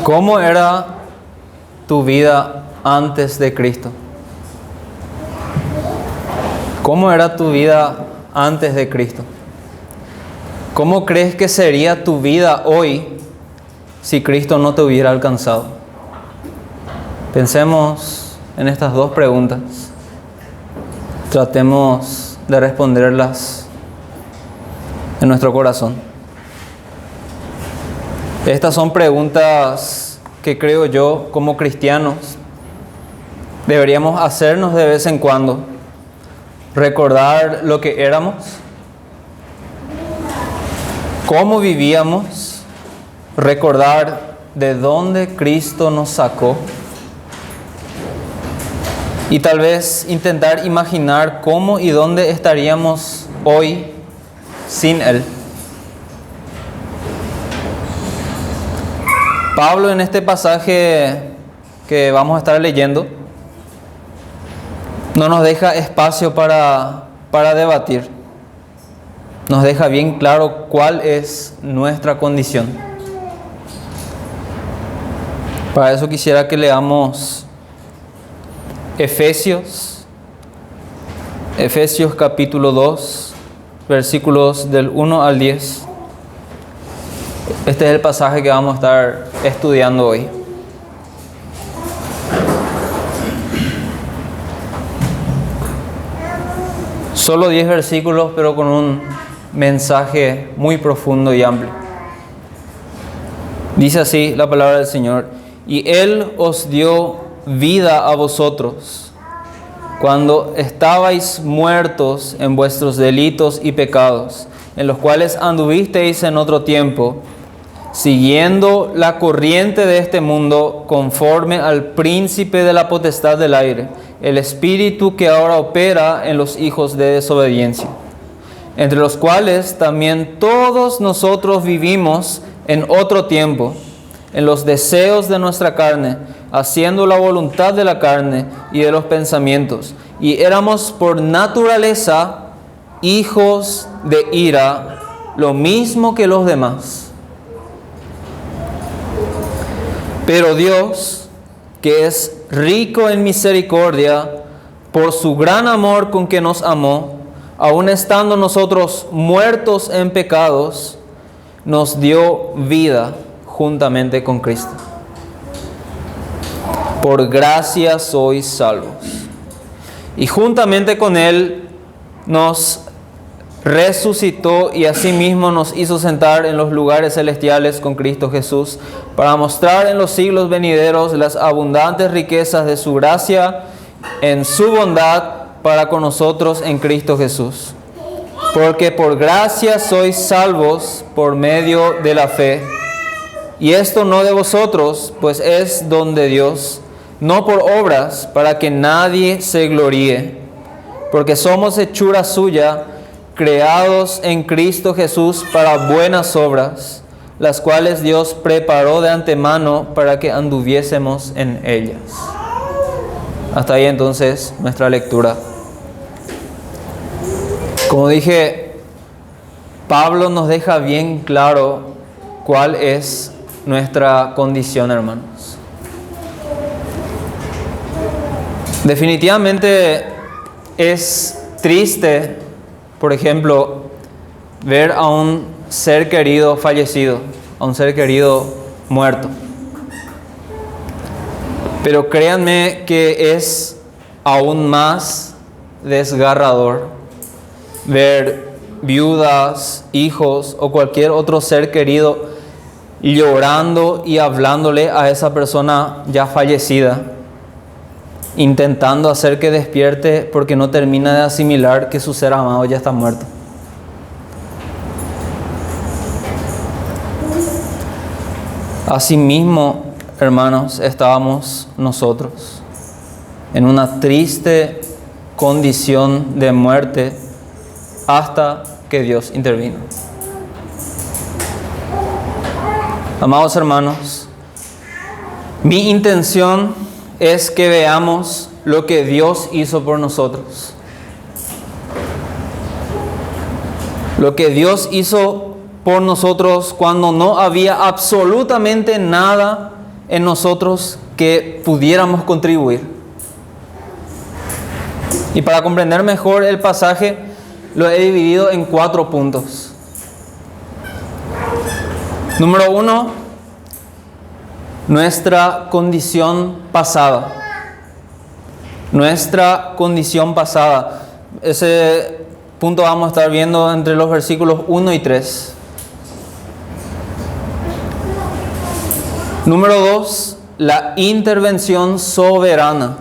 ¿Cómo era tu vida antes de Cristo? ¿Cómo era tu vida antes de Cristo? ¿Cómo crees que sería tu vida hoy si Cristo no te hubiera alcanzado? Pensemos en estas dos preguntas. Tratemos de responderlas en nuestro corazón. Estas son preguntas que creo yo, como cristianos, deberíamos hacernos de vez en cuando. Recordar lo que éramos, cómo vivíamos, recordar de dónde Cristo nos sacó y tal vez intentar imaginar cómo y dónde estaríamos hoy sin Él. Pablo, en este pasaje que vamos a estar leyendo, no nos deja espacio para debatir. Nos deja bien claro cuál es nuestra condición. Para eso quisiera que leamos Efesios capítulo 2, versículos del 1 al 10. Este es el pasaje que vamos a estar estudiando hoy. Solo 10 versículos, pero con un mensaje muy profundo y amplio. Dice así la palabra del Señor: y Él os dio vida a vosotros, cuando estabais muertos en vuestros delitos y pecados, en los cuales anduvisteis en otro tiempo, siguiendo la corriente de este mundo, conforme al príncipe de la potestad del aire, el espíritu que ahora opera en los hijos de desobediencia, entre los cuales también todos nosotros vivimos en otro tiempo, en los deseos de nuestra carne, haciendo la voluntad de la carne y de los pensamientos, y éramos por naturaleza hijos de ira, lo mismo que los demás. Pero Dios, que es rico en misericordia, por su gran amor con que nos amó, aun estando nosotros muertos en pecados, nos dio vida juntamente con Cristo. Por gracia sois salvos. Y juntamente con Él nos resucitó y asimismo nos hizo sentar en los lugares celestiales con Cristo Jesús, para mostrar en los siglos venideros las abundantes riquezas de su gracia en su bondad para con nosotros en Cristo Jesús. Porque por gracia sois salvos por medio de la fe, y esto no de vosotros, pues es don de Dios, no por obras, para que nadie se gloríe, porque somos hechura suya, creados en Cristo Jesús para buenas obras, las cuales Dios preparó de antemano para que anduviésemos en ellas. Hasta ahí entonces nuestra lectura. Como dije, Pablo nos deja bien claro cuál es nuestra condición, hermanos. Definitivamente es triste, por ejemplo, ver a un ser querido fallecido, a un ser querido muerto. Pero créanme que es aún más desgarrador ver viudas, hijos o cualquier otro ser querido llorando y hablándole a esa persona ya fallecida, intentando hacer que despierte porque no termina de asimilar que su ser amado ya está muerto. Asimismo, hermanos, estábamos nosotros en una triste condición de muerte hasta que Dios intervino. Amados hermanos, mi intención es que veamos lo que Dios hizo por nosotros. Lo que Dios hizo por nosotros cuando no había absolutamente nada en nosotros que pudiéramos contribuir. Y para comprender mejor el pasaje, lo he dividido en 4 puntos. Número 1, nuestra condición pasada. Nuestra condición pasada. Ese punto vamos a estar viendo entre los versículos 1 y 3. Número 2, la intervención soberana.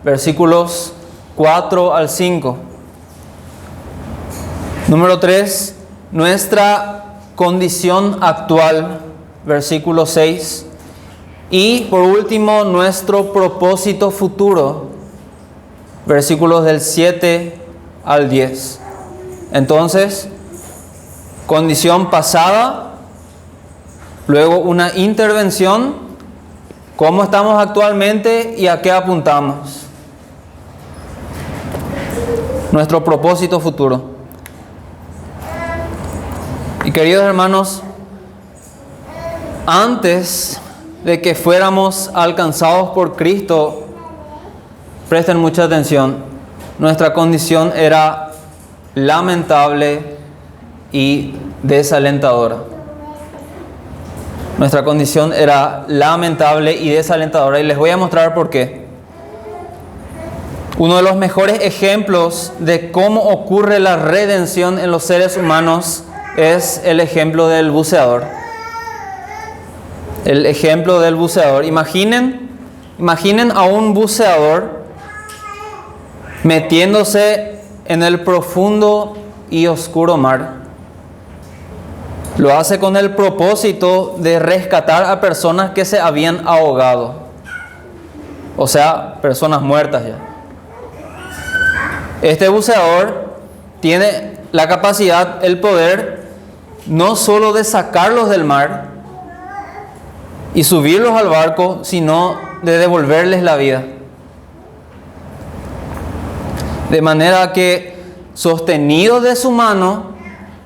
Versículos 4 al 5. Número 3, nuestra condición actual. Versículo 6. Y por último, nuestro propósito futuro. Versículos del 7 al 10. Entonces, condición pasada, luego una intervención, cómo estamos actualmente y a qué apuntamos. Nuestro propósito futuro. Y queridos hermanos, antes de que fuéramos alcanzados por Cristo, presten mucha atención, nuestra condición era lamentable y desalentadora. Nuestra condición era lamentable y desalentadora, y les voy a mostrar por qué. Uno de los mejores ejemplos de cómo ocurre la redención en los seres humanos es el ejemplo del buceador. El ejemplo del buceador. Imaginen a un buceador metiéndose en el profundo y oscuro mar. Lo hace con el propósito de rescatar a personas que se habían ahogado. O sea, personas muertas ya. Este buceador tiene la capacidad, el poder, no solo de sacarlos del mar y subirlos al barco, sino de devolverles la vida. De manera que, sostenidos de su mano,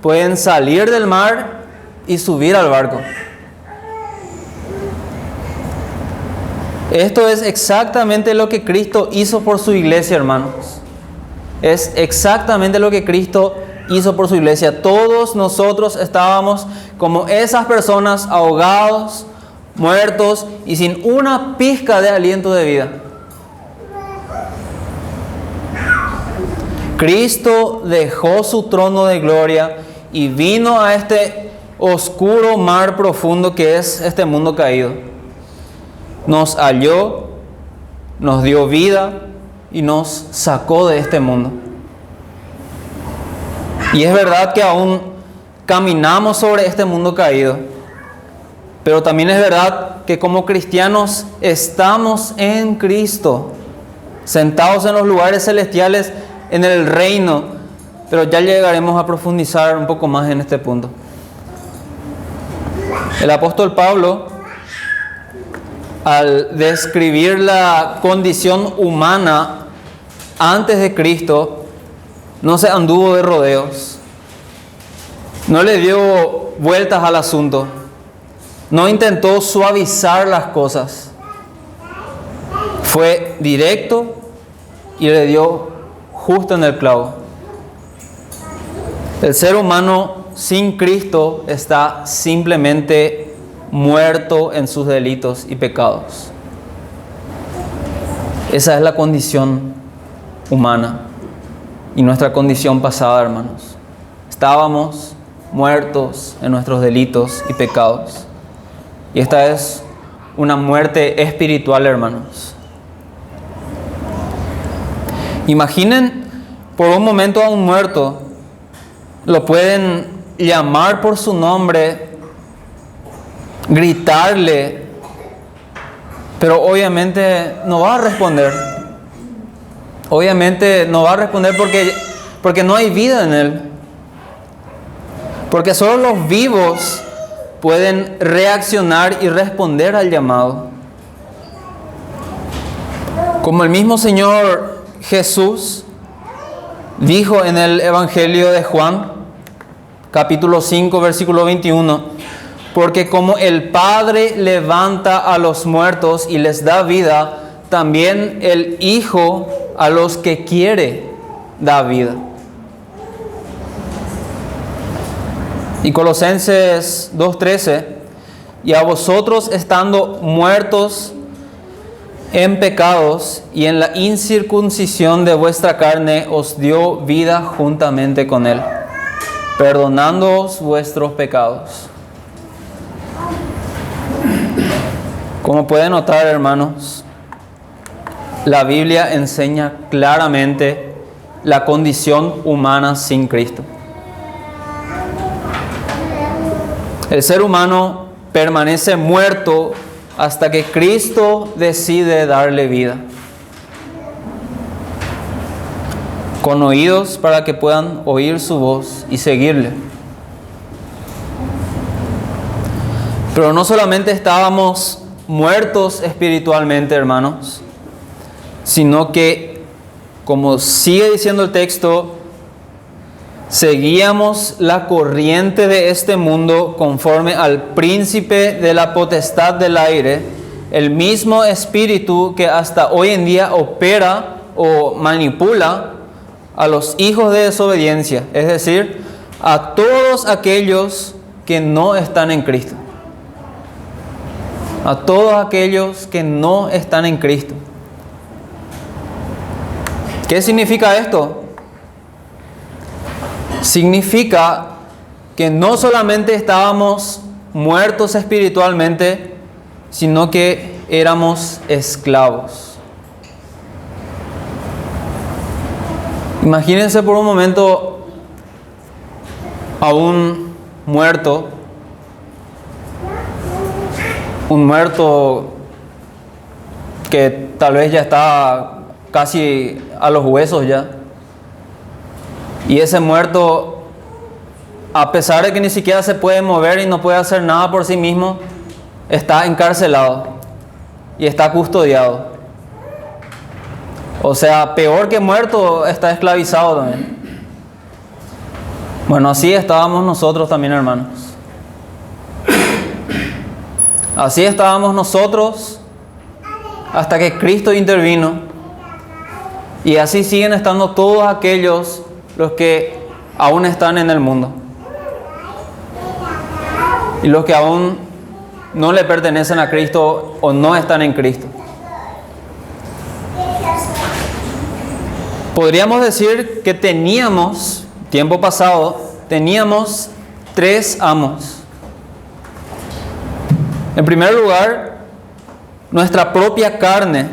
pueden salir del mar y subir al barco. Esto es exactamente lo que Cristo hizo por su iglesia, hermanos. Es exactamente lo que Cristo hizo por su iglesia. Todos nosotros estábamos como esas personas, ahogados, muertos y sin una pizca de aliento de vida. Cristo dejó su trono de gloria y vino a este oscuro mar profundo que es este mundo caído. Nos halló, nos dio vida y nos sacó de este mundo. Y es verdad que aún caminamos sobre este mundo caído, pero también es verdad que como cristianos estamos en Cristo, sentados en los lugares celestiales, en el reino, pero ya llegaremos a profundizar un poco más en este punto. El apóstol Pablo, al describir la condición humana antes de Cristo, no se anduvo de rodeos, no le dio vueltas al asunto, no intentó suavizar las cosas, fue directo y le dio justo en el clavo. El ser humano sin Cristo está simplemente muerto en sus delitos y pecados. Esa es la condición humana y nuestra condición pasada, hermanos. Estábamos muertos en nuestros delitos y pecados. Y esta es una muerte espiritual, hermanos. Imaginen por un momento a un muerto, lo pueden llamar por su nombre, gritarle, pero obviamente no va a responder. Obviamente no va a responder porque no hay vida en él. Porque solo los vivos pueden reaccionar y responder al llamado. Como el mismo Señor Jesús dijo en el Evangelio de Juan, capítulo 5, versículo 21, Porque como el Padre levanta a los muertos y les da vida, también el Hijo a los que quiere da vida. Y Colosenses 2:13, y a vosotros estando muertos en pecados y en la incircuncisión de vuestra carne, os dio vida juntamente con Él, perdonándoos vuestros pecados. Como pueden notar, hermanos, la Biblia enseña claramente la condición humana sin Cristo. El ser humano permanece muerto hasta que Cristo decide darle vida. Con oídos para que puedan oír su voz y seguirle. Pero no solamente estábamos muertos espiritualmente, hermanos, sino que, como sigue diciendo el texto, seguíamos la corriente de este mundo conforme al príncipe de la potestad del aire, el mismo espíritu que hasta hoy en día opera o manipula a los hijos de desobediencia, es decir, a todos aquellos que no están en Cristo. A todos aquellos que no están en Cristo. ¿Qué significa esto? Significa que no solamente estábamos muertos espiritualmente, sino que éramos esclavos. Imagínense por un momento a un muerto que tal vez ya está casi a los huesos ya. Y ese muerto, a pesar de que ni siquiera se puede mover y no puede hacer nada por sí mismo, está encarcelado y está custodiado. O sea, peor que muerto, está esclavizado también. Bueno, así estábamos nosotros también, hermanos. Así estábamos nosotros hasta que Cristo intervino. Y así siguen estando todos aquellos los que aún están en el mundo. Y los que aún no le pertenecen a Cristo o no están en Cristo. Podríamos decir que teníamos, tiempo pasado, teníamos 3 amos. En primer lugar, nuestra propia carne.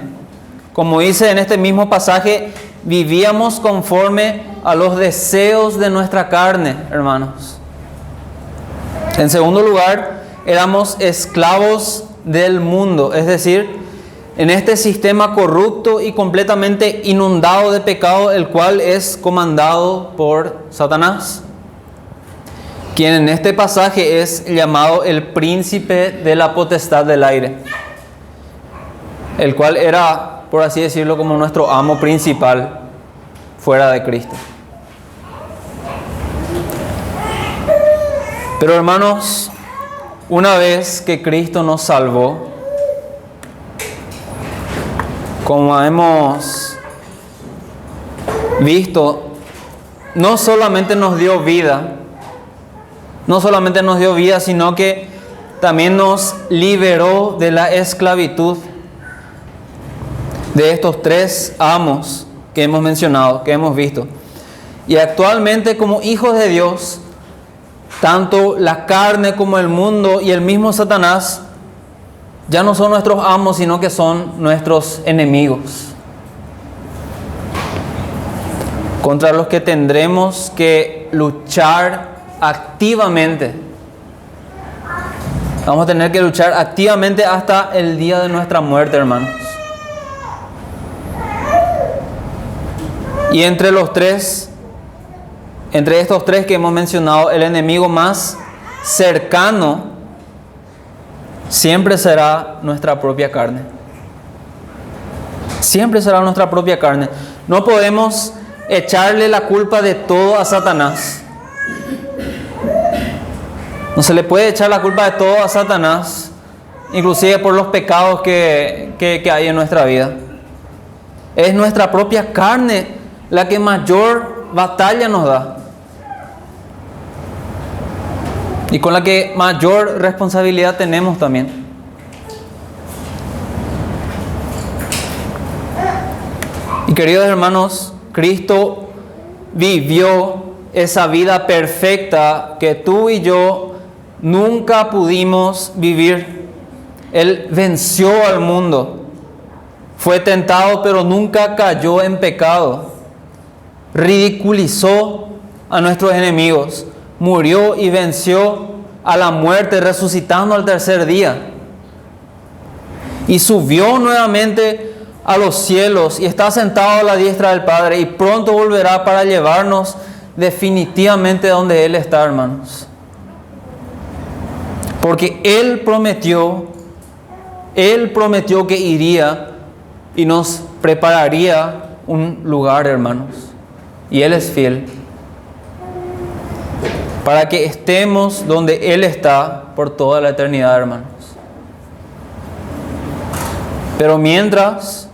Como dice en este mismo pasaje, vivíamos conforme a los deseos de nuestra carne, hermanos. En segundo lugar, éramos esclavos del mundo, es decir, en este sistema corrupto y completamente inundado de pecado, el cual es comandado por Satanás, quien en este pasaje es llamado el príncipe de la potestad del aire, el cual era, por así decirlo, como nuestro amo principal fuera de Cristo. Pero hermanos, una vez que Cristo nos salvó, como hemos visto, no solamente nos dio vida, sino que también nos liberó de la esclavitud de estos 3 amos que hemos mencionado, que hemos visto. Y actualmente, como hijos de Dios, tanto la carne como el mundo y el mismo Satanás ya no son nuestros amos, sino que son nuestros enemigos, contra los que tendremos que luchar activamente. Vamos a tener que luchar activamente hasta el día de nuestra muerte, hermanos. Y entre estos 3 que hemos mencionado, el enemigo más cercano siempre será nuestra propia carne. Siempre será nuestra propia carne. No podemos echarle la culpa de todo a Satanás. No se le puede echar la culpa de todo a Satanás, inclusive por los pecados que hay en nuestra vida. Es nuestra propia carne la que mayor batalla nos da y con la que mayor responsabilidad tenemos también. Y queridos hermanos, Cristo vivió esa vida perfecta que tú y yo nunca pudimos vivir. Él venció al mundo. Fue tentado, pero nunca cayó en pecado. Ridiculizó a nuestros enemigos. Murió y venció a la muerte, resucitando al tercer día. Y subió nuevamente a los cielos y está sentado a la diestra del Padre y pronto volverá para llevarnos definitivamente donde Él está, hermanos. Porque Él prometió que iría y nos prepararía un lugar, hermanos. Y Él es fiel para que estemos donde Él está por toda la eternidad, hermanos. Pero mientras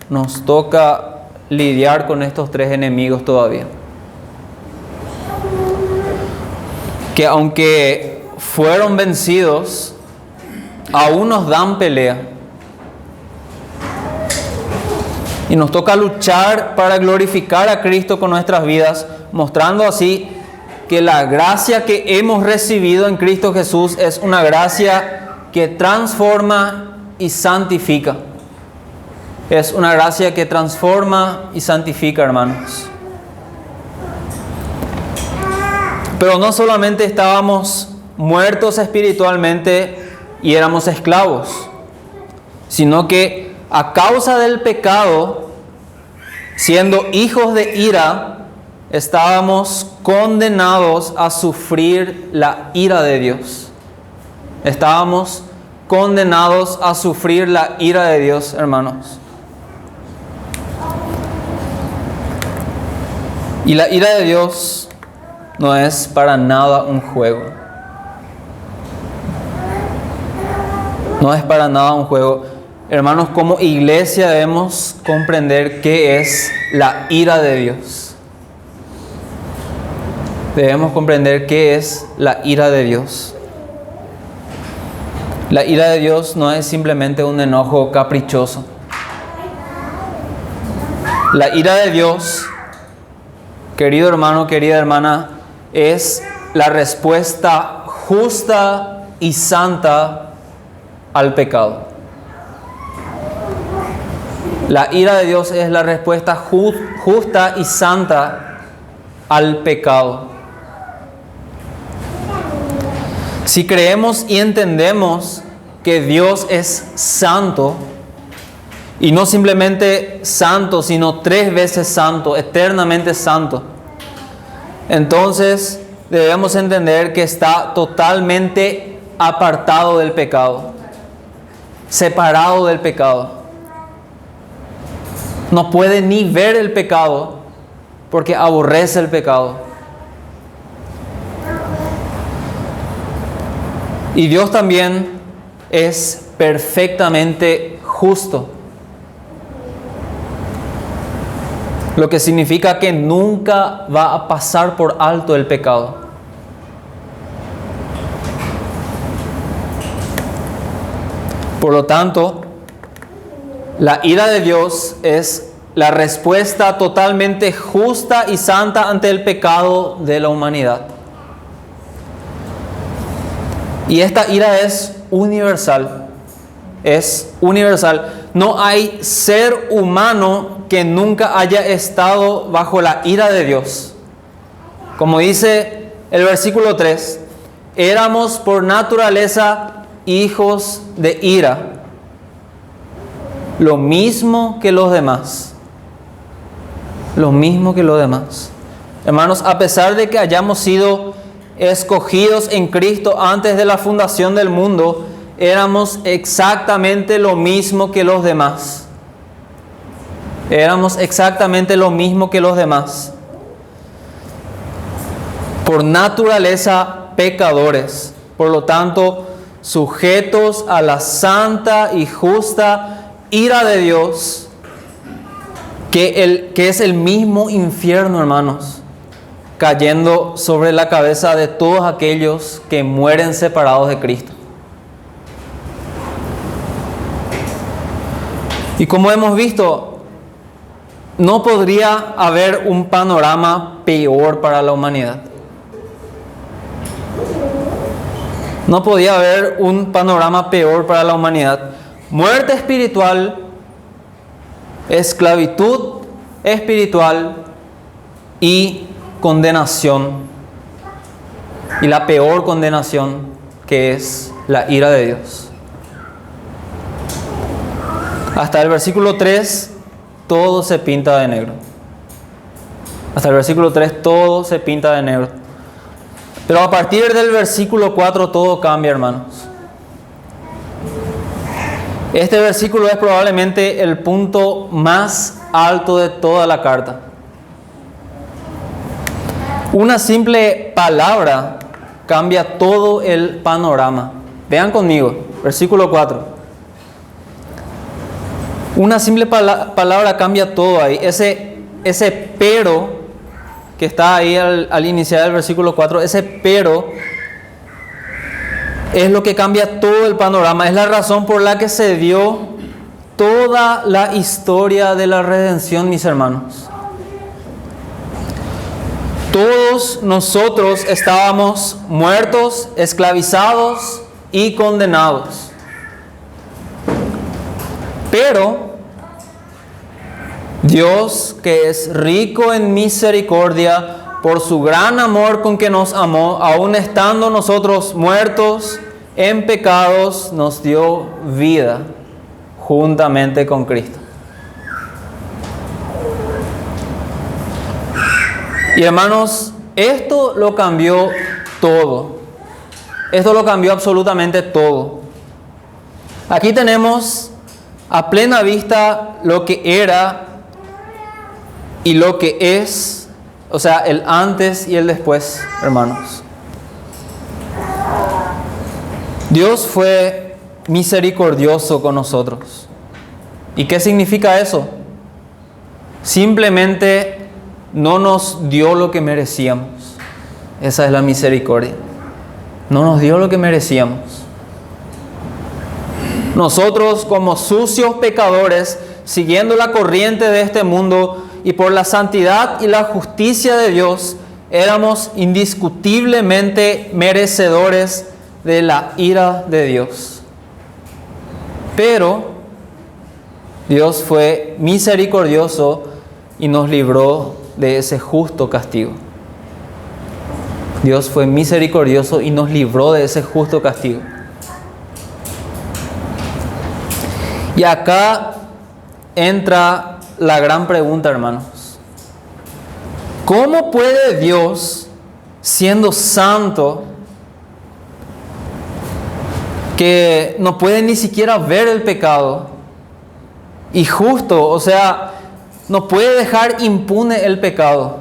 nos toca lidiar con estos tres enemigos todavía, que aunque fueron vencidos, aún nos dan pelea. Y nos toca luchar para glorificar a Cristo con nuestras vidas, mostrando así que la gracia que hemos recibido en Cristo Jesús es una gracia que transforma y santifica. Es una gracia que transforma y santifica, hermanos. Pero no solamente estábamos muertos espiritualmente y éramos esclavos, sino que a causa del pecado, siendo hijos de ira, estábamos condenados a sufrir la ira de Dios. Estábamos condenados a sufrir la ira de Dios, hermanos. Y la ira de Dios no es para nada un juego. No es para nada un juego. Hermanos, como iglesia debemos comprender qué es la ira de Dios. Debemos comprender qué es la ira de Dios. La ira de Dios no es simplemente un enojo caprichoso. La ira de Dios, querido hermano, querida hermana, es la respuesta justa y santa al pecado. La ira de Dios es la respuesta justa y santa al pecado. Si creemos y entendemos que Dios es santo, y no simplemente santo, sino 3 veces santo, eternamente santo, entonces debemos entender que está totalmente apartado del pecado, separado del pecado. No puede ni ver el pecado porque aborrece el pecado. Y Dios también es perfectamente justo. Lo que significa que nunca va a pasar por alto el pecado. Por lo tanto, la ira de Dios es la respuesta totalmente justa y santa ante el pecado de la humanidad. Y esta ira es universal. Es universal. No hay ser humano que nunca haya estado bajo la ira de Dios. Como dice el versículo 3, éramos por naturaleza hijos de ira, lo mismo que los demás. Lo mismo que los demás. Hermanos, a pesar de que hayamos sido escogidos en Cristo antes de la fundación del mundo, éramos exactamente lo mismo que los demás. Éramos exactamente lo mismo que los demás. por naturaleza pecadores, por lo tanto sujetos a la santa y justa ira de Dios, que es el mismo infierno, hermanos, cayendo sobre la cabeza de todos aquellos que mueren separados de Cristo. Y como hemos visto, no podría haber un panorama peor para la humanidad. No podía haber un panorama peor para la humanidad. Muerte espiritual, esclavitud espiritual y condenación. Y la peor condenación, que es la ira de Dios. Hasta el versículo 3, todo se pinta de negro. Hasta el versículo 3, todo se pinta de negro. Pero a partir del versículo 4, todo cambia, hermanos. Este versículo es probablemente el punto más alto de toda la carta. Una simple palabra cambia todo el panorama. Vean conmigo, versículo 4. Una simple palabra cambia todo ahí. Ese pero que está ahí al iniciar el versículo 4, ese pero es lo que cambia todo el panorama. Es la razón por la que se dio toda la historia de la redención, mis hermanos. Todos nosotros estábamos muertos, esclavizados y condenados. Pero Dios, que es rico en misericordia, por su gran amor con que nos amó, aun estando nosotros muertos en pecados, nos dio vida juntamente con Cristo. Y hermanos, esto lo cambió todo. Esto lo cambió absolutamente todo. Aquí tenemos a plena vista lo que era y lo que es, o sea, el antes y el después, hermanos. Dios fue misericordioso con nosotros. ¿Y qué significa eso? Simplemente no nos dio lo que merecíamos. Esa es la misericordia. No nos dio lo que merecíamos. Nosotros, como sucios pecadores, siguiendo la corriente de este mundo y por la santidad y la justicia de Dios, éramos indiscutiblemente merecedores de la ira de Dios. Pero Dios fue misericordioso y nos libró de ese justo castigo. Dios fue misericordioso y nos libró de ese justo castigo. Y acá entra la gran pregunta, hermanos. ¿Cómo puede Dios, siendo santo, que no puede ni siquiera ver el pecado, y justo, o sea, no puede dejar impune el pecado?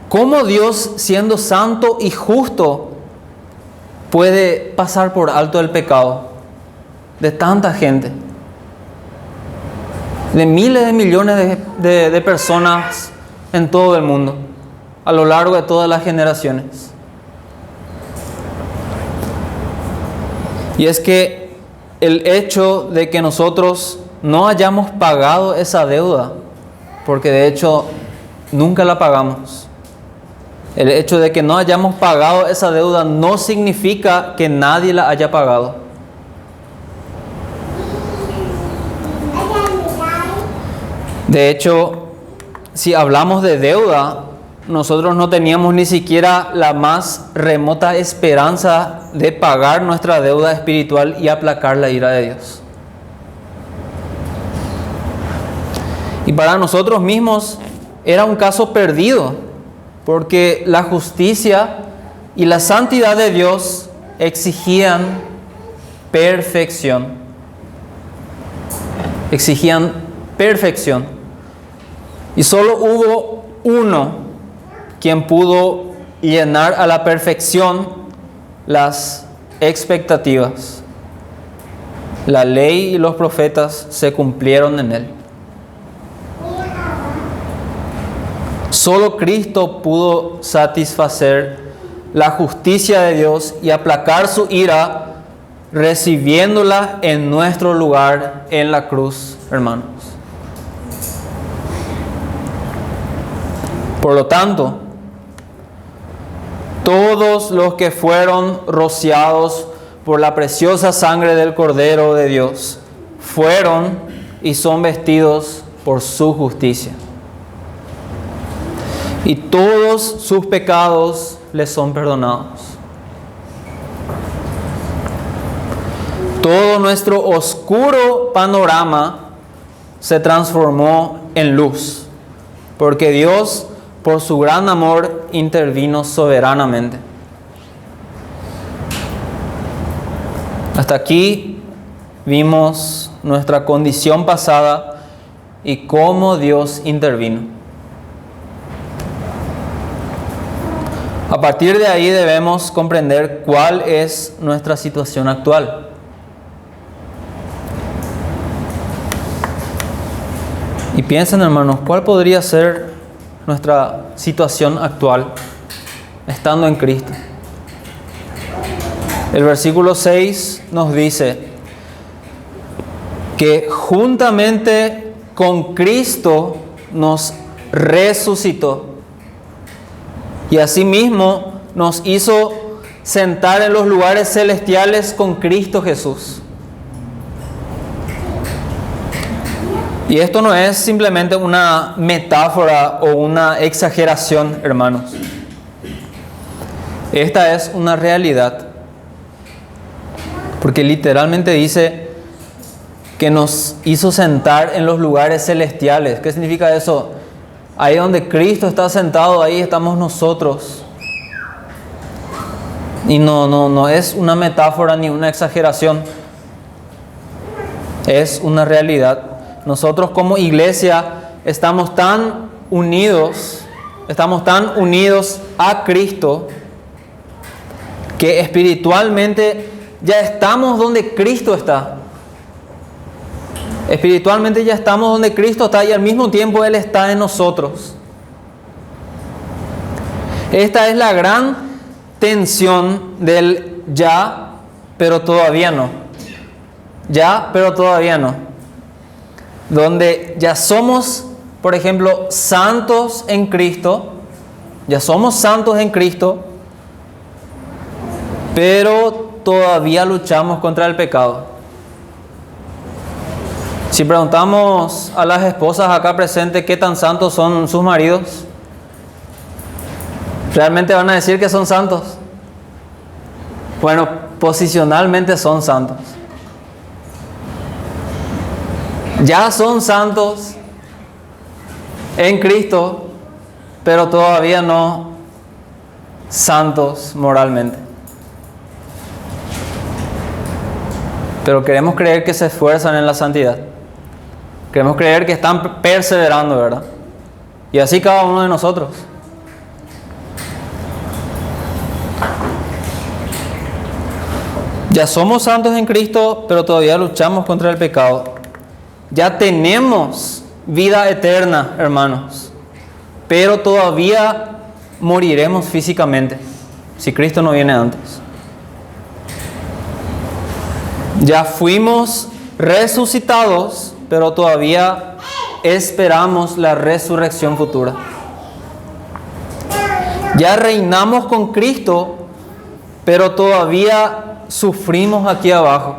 ¿Cómo Dios, siendo santo y justo, puede pasar por alto el pecado de tanta gente? De miles de millones de personas en todo el mundo, a lo largo de todas las generaciones. Y es que el hecho de que nosotros no hayamos pagado esa deuda, porque de hecho nunca la pagamos, el hecho de que no hayamos pagado esa deuda no significa que nadie la haya pagado. De hecho, si hablamos de deuda, nosotros no teníamos ni siquiera la más remota esperanza de pagar nuestra deuda espiritual y aplacar la ira de Dios. Y para nosotros mismos era un caso perdido, porque la justicia y la santidad de Dios exigían perfección. Exigían perfección. Y solo hubo uno quien pudo y llenar a la perfección las expectativas. La ley y los profetas se cumplieron en él. Solo Cristo pudo satisfacer la justicia de Dios y aplacar su ira, recibiéndola en nuestro lugar en la cruz, hermanos. Por lo tanto, todos los que fueron rociados por la preciosa sangre del Cordero de Dios fueron y son vestidos por su justicia. Y todos sus pecados les son perdonados. Todo nuestro oscuro panorama se transformó en luz, porque Dios, por su gran amor, intervino soberanamente. Hasta aquí vimos nuestra condición pasada y cómo Dios intervino. A partir de ahí debemos comprender cuál es nuestra situación actual. Y piensen, hermanos, ¿cuál podría ser nuestra situación actual estando en Cristo? El versículo 6 nos dice que juntamente con Cristo nos resucitó y asimismo nos hizo sentar en los lugares celestiales con Cristo Jesús. Y esto no es simplemente una metáfora o una exageración, hermanos. Esta es una realidad. Porque literalmente dice que nos hizo sentar en los lugares celestiales. ¿Qué significa eso? Ahí donde Cristo está sentado, ahí estamos nosotros. Y no es una metáfora ni una exageración. Es una realidad. Nosotros como iglesia estamos tan unidos a Cristo que espiritualmente ya estamos donde Cristo está. Espiritualmente ya estamos donde Cristo está y al mismo tiempo Él está en nosotros. Esta es la gran tensión del ya, pero todavía no. Ya, pero todavía no. Donde ya somos, por ejemplo, santos en Cristo, ya somos santos en Cristo, pero todavía luchamos contra el pecado. Si preguntamos a las esposas acá presentes qué tan santos son sus maridos, ¿realmente van a decir que son santos? Bueno, posicionalmente son santos. Ya son santos en Cristo, pero todavía no santos moralmente. Pero queremos creer que se esfuerzan en la santidad. Queremos creer que están perseverando, ¿verdad? Y así cada uno de nosotros. Ya somos santos en Cristo, pero todavía luchamos contra el pecado. Ya tenemos vida eterna, hermanos, pero todavía moriremos físicamente si Cristo no viene antes. Ya fuimos resucitados, pero todavía esperamos la resurrección futura. Ya reinamos con Cristo, pero todavía sufrimos aquí abajo.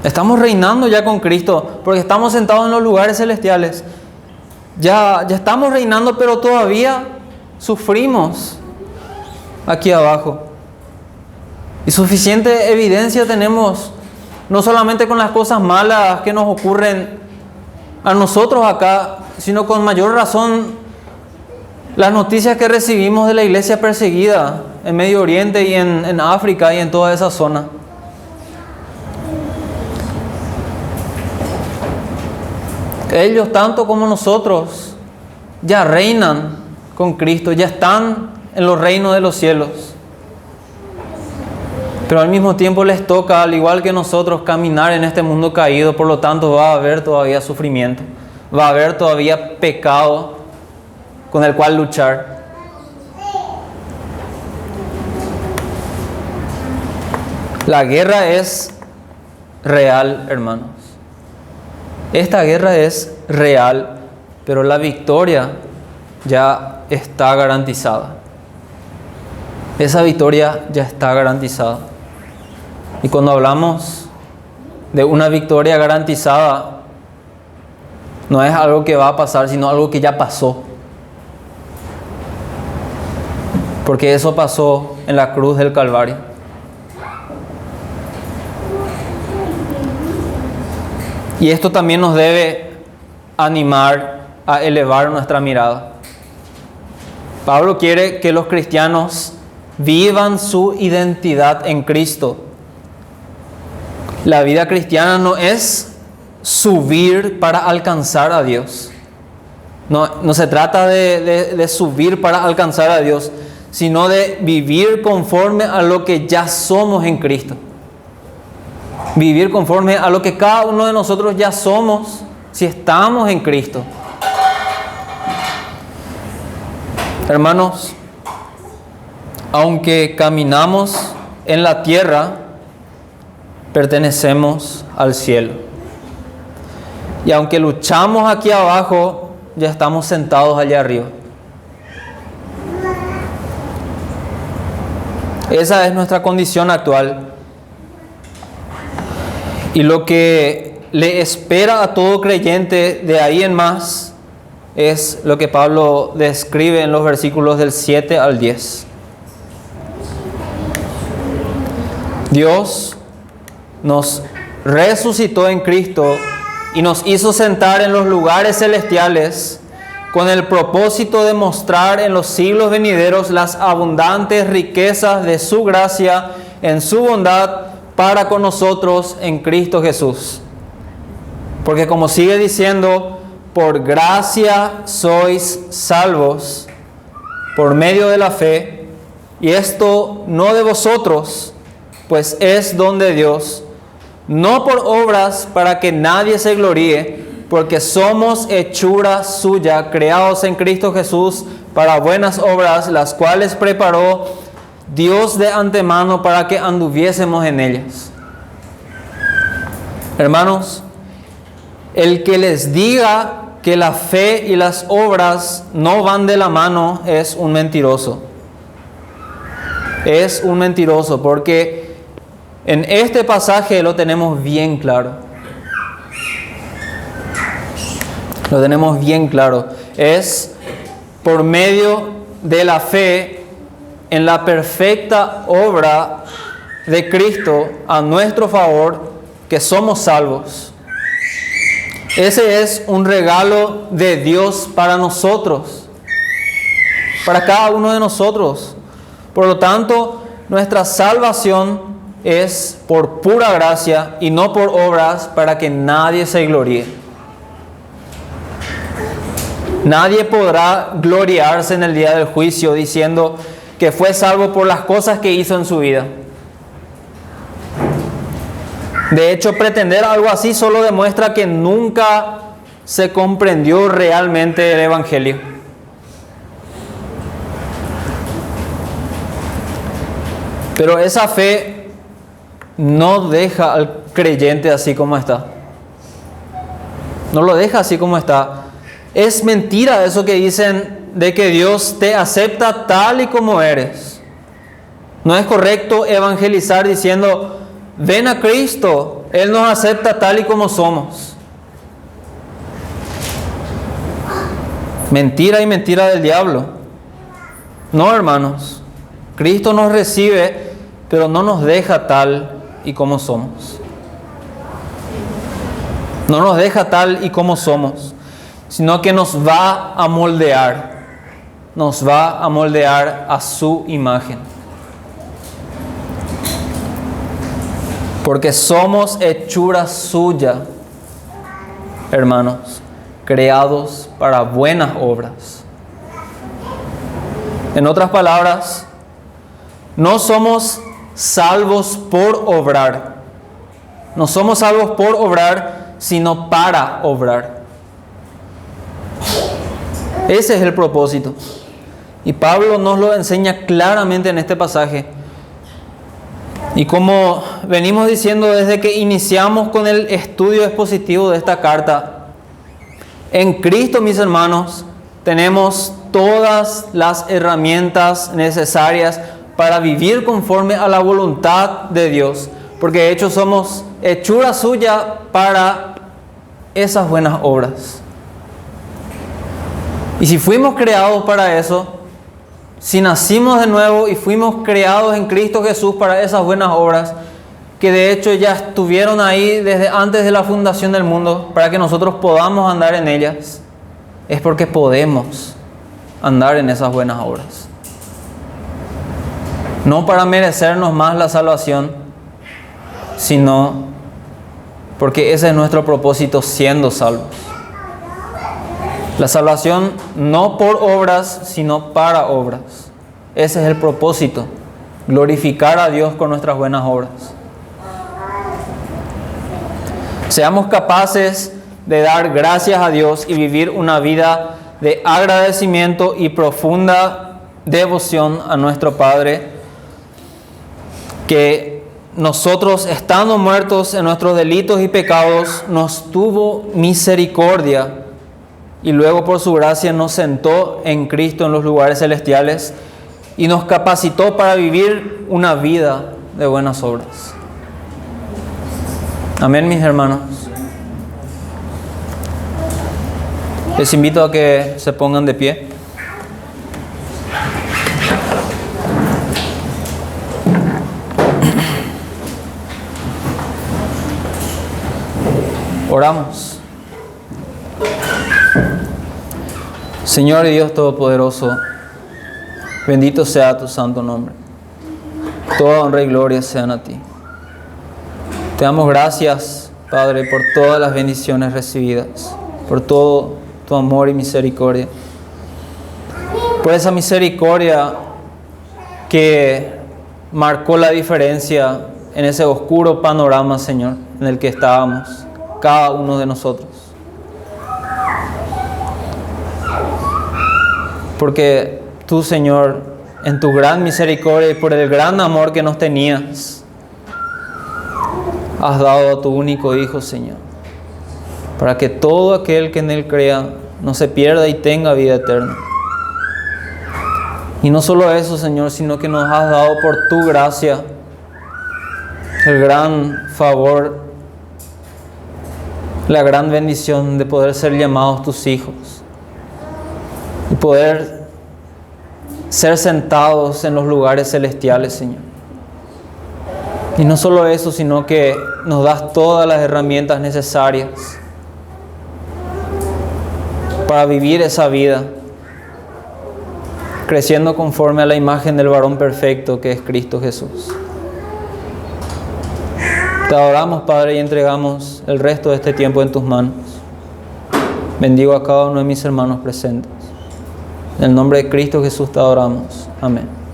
Estamos reinando ya con Cristo, porque estamos sentados en los lugares celestiales. Ya estamos reinando, pero todavía sufrimos aquí abajo. Y suficiente evidencia tenemos, no solamente con las cosas malas que nos ocurren a nosotros acá, sino con mayor razón las noticias que recibimos de la iglesia perseguida en Medio Oriente y en África y en toda esa zona. Ellos, tanto como nosotros, ya reinan con Cristo, ya están en los reinos de los cielos. Pero al mismo tiempo les toca, al igual que nosotros, caminar en este mundo caído. Por lo tanto, va a haber todavía sufrimiento. Va a haber todavía pecado con el cual luchar. La guerra es real, hermanos. Esta guerra es real, pero la victoria ya está garantizada. Esa victoria ya está garantizada. Y cuando hablamos de una victoria garantizada, no es algo que va a pasar, sino algo que ya pasó. Porque eso pasó en la cruz del Calvario. Y esto también nos debe animar a elevar nuestra mirada. Pablo quiere que los cristianos vivan su identidad en Cristo. La vida cristiana no es subir para alcanzar a Dios. No se trata de subir para alcanzar a Dios, sino de vivir conforme a lo que ya somos en Cristo. Vivir conforme a lo que cada uno de nosotros ya somos si estamos en Cristo. Hermanos, aunque caminamos en la tierra, pertenecemos al cielo. Y aunque luchamos aquí abajo, ya estamos sentados allá arriba. Esa es nuestra condición actual. Y lo que le espera a todo creyente de ahí en más es lo que Pablo describe en los versículos del 7 al 10. Dios nos resucitó en Cristo y nos hizo sentar en los lugares celestiales con el propósito de mostrar en los siglos venideros las abundantes riquezas de su gracia en su bondad para con nosotros en Cristo Jesús. Porque como sigue diciendo, por gracia sois salvos por medio de la fe, y esto no de vosotros, pues es don de Dios, no por obras para que nadie se gloríe, porque somos hechura suya, creados en Cristo Jesús para buenas obras, las cuales preparó Dios de antemano para que anduviésemos en ellas. Hermanos, el que les diga que la fe y las obras no van de la mano es un mentiroso. Es un mentiroso, porque en este pasaje lo tenemos bien claro. Lo tenemos bien claro. Es por medio de la fe en la perfecta obra de Cristo a nuestro favor que somos salvos. Ese es un regalo de Dios para nosotros, para cada uno de nosotros. Por lo tanto, nuestra salvación es por pura gracia y no por obras para que nadie se gloríe. Nadie podrá gloriarse en el día del juicio diciendo que fue salvo por las cosas que hizo en su vida. De hecho, pretender algo así solo demuestra que nunca se comprendió realmente el Evangelio. Pero esa fe no deja al creyente así como está. No lo deja así como está. Es mentira eso que dicen de que Dios te acepta tal y como eres. No es correcto evangelizar diciendo, ven a Cristo, Él nos acepta tal y como somos. Mentira y mentira del diablo. No, hermanos. Cristo nos recibe, pero no nos deja tal y como somos. No nos deja tal y como somos, sino que nos va a moldear. Nos va a moldear a su imagen. Porque somos hechura suya, hermanos, creados para buenas obras. En otras palabras, no somos salvos por obrar. No somos salvos por obrar, sino para obrar. Ese es el propósito. Y Pablo nos lo enseña claramente en este pasaje. Y como venimos diciendo desde que iniciamos con el estudio expositivo de esta carta, en Cristo, mis hermanos, tenemos todas las herramientas necesarias para vivir conforme a la voluntad de Dios, porque de hecho somos hechura suya para esas buenas obras. Y si fuimos creados para eso, si nacimos de nuevo y fuimos creados en Cristo Jesús para esas buenas obras, que de hecho ya estuvieron ahí desde antes de la fundación del mundo, para que nosotros podamos andar en ellas, es porque podemos andar en esas buenas obras. No para merecernos más la salvación, sino porque ese es nuestro propósito siendo salvos. La salvación no por obras, sino para obras. Ese es el propósito, glorificar a Dios con nuestras buenas obras. Seamos capaces de dar gracias a Dios y vivir una vida de agradecimiento y profunda devoción a nuestro Padre, que nosotros, estando muertos en nuestros delitos y pecados, nos tuvo misericordia y luego por su gracia nos sentó en Cristo en los lugares celestiales y nos capacitó para vivir una vida de buenas obras. Amén, mis hermanos. Les invito a que se pongan de pie. Oramos. Señor y Dios Todopoderoso, bendito sea tu santo nombre. Toda honra y gloria sean a ti. Te damos gracias, Padre, por todas las bendiciones recibidas, por todo tu amor y misericordia, por esa misericordia que marcó la diferencia en ese oscuro panorama, Señor, en el que estábamos, cada uno de nosotros. Porque tú, Señor, en tu gran misericordia y por el gran amor que nos tenías, has dado a tu único Hijo, Señor, para que todo aquel que en Él crea no se pierda y tenga vida eterna. Y no solo eso, Señor, sino que nos has dado por tu gracia el gran favor, la gran bendición de poder ser llamados tus hijos y poder ser sentados en los lugares celestiales, Señor. Y no solo eso, sino que nos das todas las herramientas necesarias para vivir esa vida, creciendo conforme a la imagen del varón perfecto que es Cristo Jesús. Te adoramos, Padre, y entregamos el resto de este tiempo en tus manos. Bendigo a cada uno de mis hermanos presentes. En el nombre de Cristo Jesús te adoramos. Amén.